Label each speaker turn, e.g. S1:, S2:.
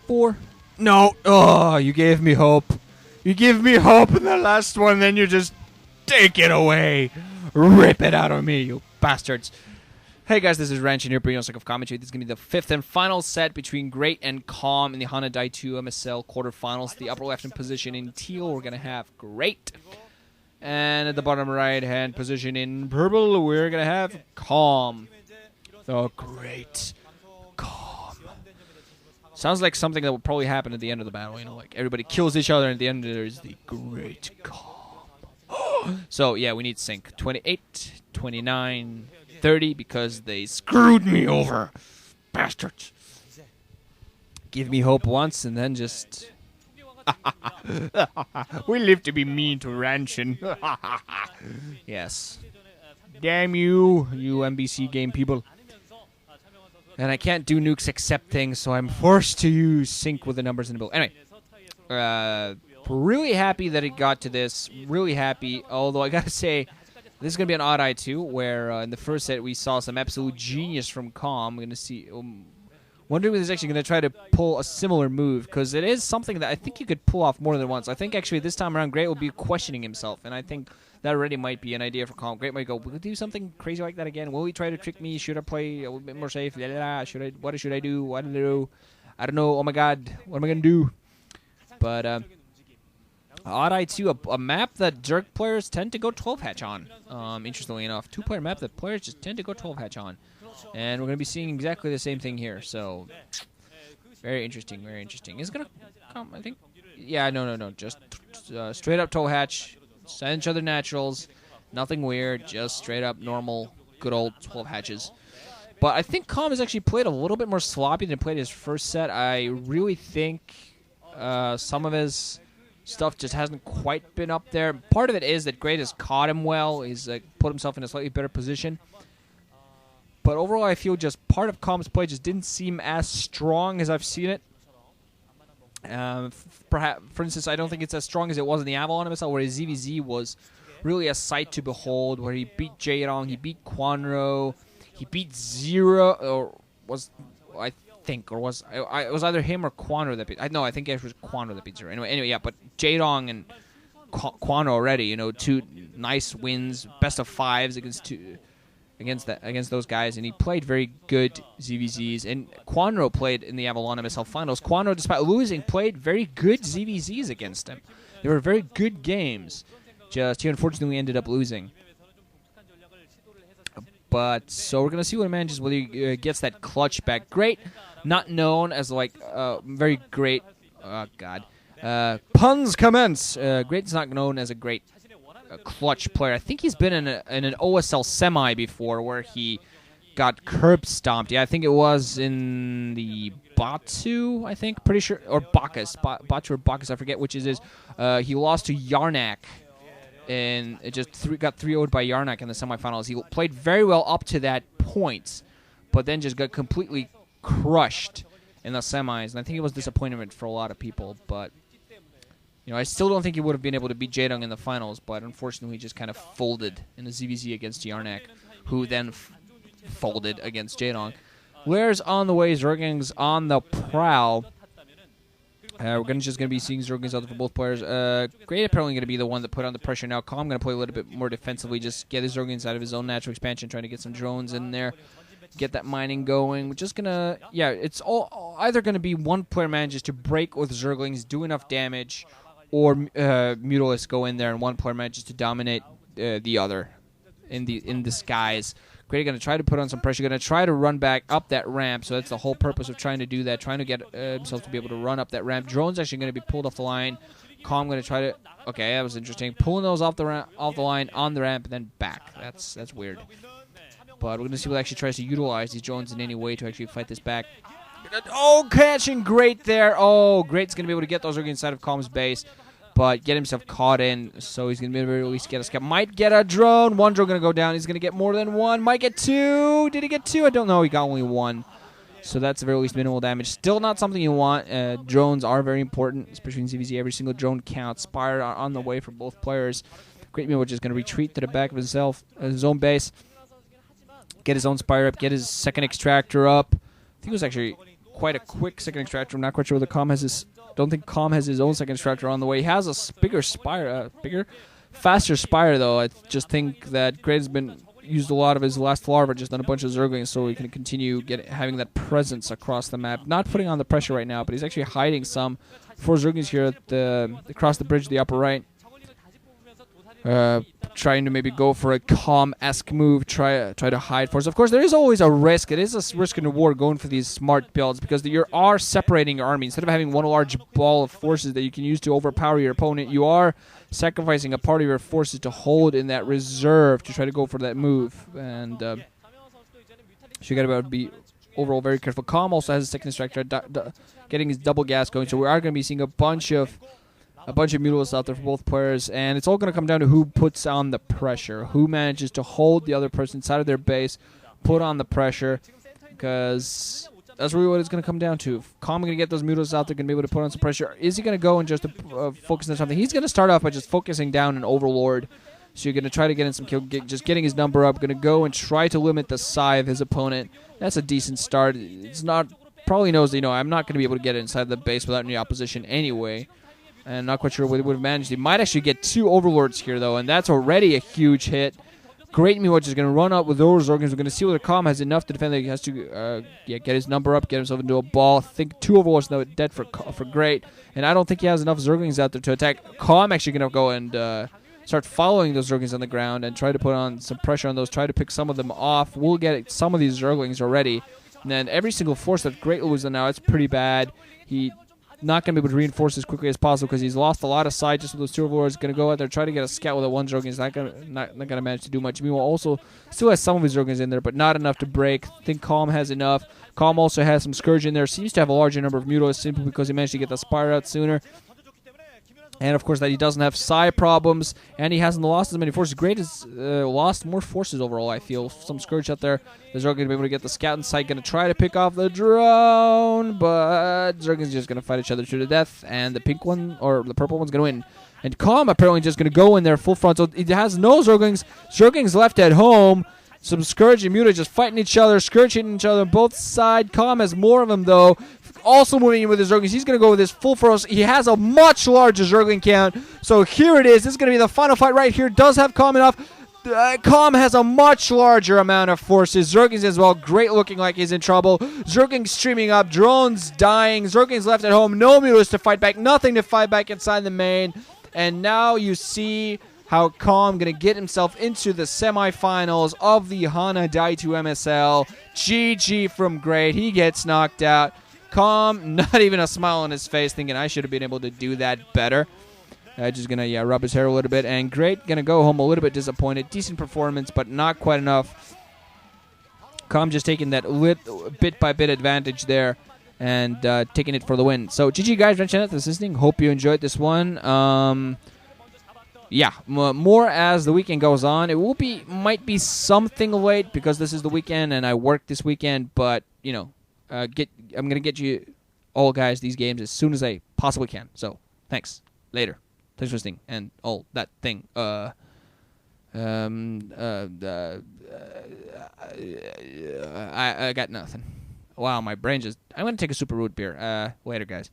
S1: 4. No. Oh, you gave me hope. You give me hope in the last one, then you just take it away. Rip it out of me, you bastards. Hey guys, this is Ranch, and here bringing us of commentary. This is going to be the 5th and final set between Great and Calm in the Hana Daetoo MSL quarterfinals. The upper left-hand position in teal, we're going to have Great. And at the bottom right-hand position in purple, we're going to have Calm. The Great Calm. Sounds like something that would probably happen at the end of the battle. You know, like everybody kills each other, and at the end there's the Great Calm. So, yeah, we need sync. 28, 29... 30 because they screwed me over. Bastards. Give me hope once and then just... we live to be mean to Ranchin. Yes. Damn you, you MBC game people. And I can't do nukes except things, so I'm forced to use sync with the numbers in the build. Anyway. Really happy that it got to this. Really happy. Although I gotta say... This is going to be an odd eye, too, where in the first set we saw some absolute genius from Calm. I'm going to see... wondering if he's actually going to try to pull a similar move, because it is something that I think you could pull off more than once. I think, actually, this time around, Great will be questioning himself, and I think that already might be an idea for Calm. Great might go, will he do something crazy like that again? Will he try to trick me? Should I play a little bit more safe? What should I do? What do I do? I don't know. Oh, my God. What am I going to do? But... Odd Eye 2, a map that zerg players tend to go 12-hatch on, interestingly enough. 2-player map that players just tend to go 12-hatch on. And we're going to be seeing exactly the same thing here, so... Very interesting, very interesting. Is it going to come, I think? Yeah, no. Just straight up 12-hatch, send each other naturals, nothing weird, just straight up normal, good old 12 hatches. But I think Calm has actually played a little bit more sloppy than he played his first set. I really think some of his... stuff just hasn't quite been up there. Part of it is that Great has caught him well. He's put himself in a slightly better position. But overall, I feel just part of Calm's play just didn't seem as strong as I've seen it. Perhaps, for instance, I don't think it's as strong as it was in the Avalon MSL, where his ZVZ was really a sight to behold, where he beat Jaedong, he beat Quanro, he beat Zero, or was... I think, or was it was either him or Quanro that beat... I think it was Quanro that beat Zero. Anyway, yeah, but Jaedong and Quanro already, you know, 2 nice wins, best of 5s against those guys, and he played very good ZVZs. And Quanro played in the Avalon MSL finals. Quanro, despite losing, played very good ZVZs against him. They were very good games. Just he unfortunately ended up losing. But so we're gonna see what he manages, whether he gets that clutch back. Great, not known as like very great. Oh God, puns commence. Great's not known as a great clutch player. I think he's been in an OSL semi before where he got curb stomped. Yeah, I think it was in the Batu. I think pretty sure, or Bacchus, Batu or Bacchus. I forget which it is. He lost to Yarnak. And it just got 3-0'd by Yarnak in the semifinals. He played very well up to that point, but then just got completely crushed in the semis. And I think it was disappointment for a lot of people. But you know, I still don't think he would have been able to beat Jaedong in the finals. But unfortunately, he just kind of folded in the ZVZ against Yarnak, who then folded against Jaedong. Lair's on the way. Zerging's on the prowl. We're just going to be seeing Zergings out for both players. Great apparently going to be the one that put on the pressure now. Calm going to play a little bit more defensively, just get the Zergings out of his own natural expansion, trying to get some drones in there, get that mining going. We're just going to, yeah, it's all either going to be one player manages to break with Zerglings, do enough damage, or Mutalisks go in there and one player manages to dominate the other in the skies. Great going to try to put on some pressure, going to try to run back up that ramp, so that's the whole purpose of trying to do that, trying to get himself to be able to run up that ramp. Drone's actually going to be pulled off the line. Calm going to try to... Okay, that was interesting. Pulling those off the line, on the ramp, and then back. That's weird. But we're going to see what actually tries to utilize these drones in any way to actually fight this back. Oh, catching Great there. Oh, Great's going to be able to get those inside of Calm's base, but get himself caught in, so he's going to be able to at least get a scout. Might get a drone. One drone going to go down. He's going to get more than one. Might get 2. Did he get 2? I don't know. He got only 1. So that's the very least minimal damage. Still not something you want. Drones are very important, especially in ZVZ. Every single drone counts. Spire on the way for both players. Great Meal, which is going to retreat to the back of his own base. Get his own Spire up. Get his second extractor up. I think it was actually... quite a quick second extractor. I'm not quite sure whether Calm has his. Don't think Calm has his own second extractor on the way. He has a bigger spire, faster spire though. I just think that Great has been used a lot of his last larva just on a bunch of zerglings, so he can continue having that presence across the map. Not putting on the pressure right now, but he's actually hiding some 4 zerglings here at across the bridge to the upper right. Trying to maybe go for a Calm-esque move, try to hide forces. Of course, there is always a risk. It is a risk and reward going for these smart builds because you are separating your army. Instead of having one large ball of forces that you can use to overpower your opponent, you are sacrificing a part of your forces to hold in that reserve to try to go for that move. And so you got to be overall very careful. Calm also has a second extractor, getting his double gas going. So we are going to be seeing a bunch of mutalisks out there for both players, and it's all going to come down to who puts on the pressure, who manages to hold the other person inside of their base, put on the pressure, because that's really what it's going to come down to. If Calm going to get those mutalisks out there, going to be able to put on some pressure. Is he going to go and just focus on something? He's going to start off by just focusing down an Overlord. So you're going to try to get in some kill, just getting his number up. Going to go and try to limit the Psy of his opponent. That's a decent start. It's not, probably knows that, I'm not going to be able to get inside the base without any opposition anyway. And not quite sure what he would have managed. He might actually get 2 Overlords here, though, and that's already a huge hit. Great Miwatch is going to run up with those Zerglings. We're going to see whether Calm has enough to defend that he has to get his number up, get himself into a ball. I think 2 Overlords now dead for Great, and I don't think he has enough Zerglings out there to attack. Calm actually going to go and start following those Zerglings on the ground and try to put on some pressure on those, try to pick some of them off. We'll get some of these Zerglings already. And then every single force that Great loses now, it's pretty bad. He not going to be able to reinforce as quickly as possible because he's lost a lot of sight just with those 2 Overlords. Going to go out there, try to get a scout with a 1 Zergling. He's not going to manage to do much. Meanwhile, also still has some of his Zerglings in there, but not enough to break. I think Calm has enough. Calm also has some Scourge in there. Seems to have a larger number of Mutalisks simply because he managed to get the Spire out sooner. And, of course, that he doesn't have Psy problems, and he hasn't lost as many forces. Great has lost more forces overall, I feel. Some Scourge out there. The Zerg going to be able to get the Scout in sight. Going to try to pick off the drone, but Zerg's just going to fight each other to the death, and the pink one, or the purple one's going to win. And Calm apparently just going to go in there full front, so it has no Zerglings. Zerglings left at home. Some Scourge and Muta just fighting each other, Scourge hitting each other on both sides. Calm has more of them, though. Also moving in with his Zerglings. He's going to go with his full force. He has a much larger Zergling count. So here it is. This is going to be the final fight right here. Does have Calm enough. Calm has a much larger amount of forces. Zerglings as well. Great looking like he's in trouble. Zerglings streaming up. Drones dying. Zerglings left at home. No Mutas to fight back. Nothing to fight back inside the main. And now you see how Calm going to get himself into the semifinals of the Hana Daetoo MSL. GG from Great. He gets knocked out. Calm, not even a smile on his face, thinking I should have been able to do that better. Just going to rub his hair a little bit. And Great going to go home a little bit disappointed. Decent performance, but not quite enough. Calm just taking that bit-by-bit advantage there and taking it for the win. So GG guys, thanks for listening. Hope you enjoyed this one. More as the weekend goes on. It might be something late because this is the weekend and I work this weekend, but, I'm going to get you all guys these games as soon as I possibly can. So, thanks. Later. Thanks for listening and all that thing. I got nothing. Wow, my brain just... I'm going to take a super root beer. Later, guys.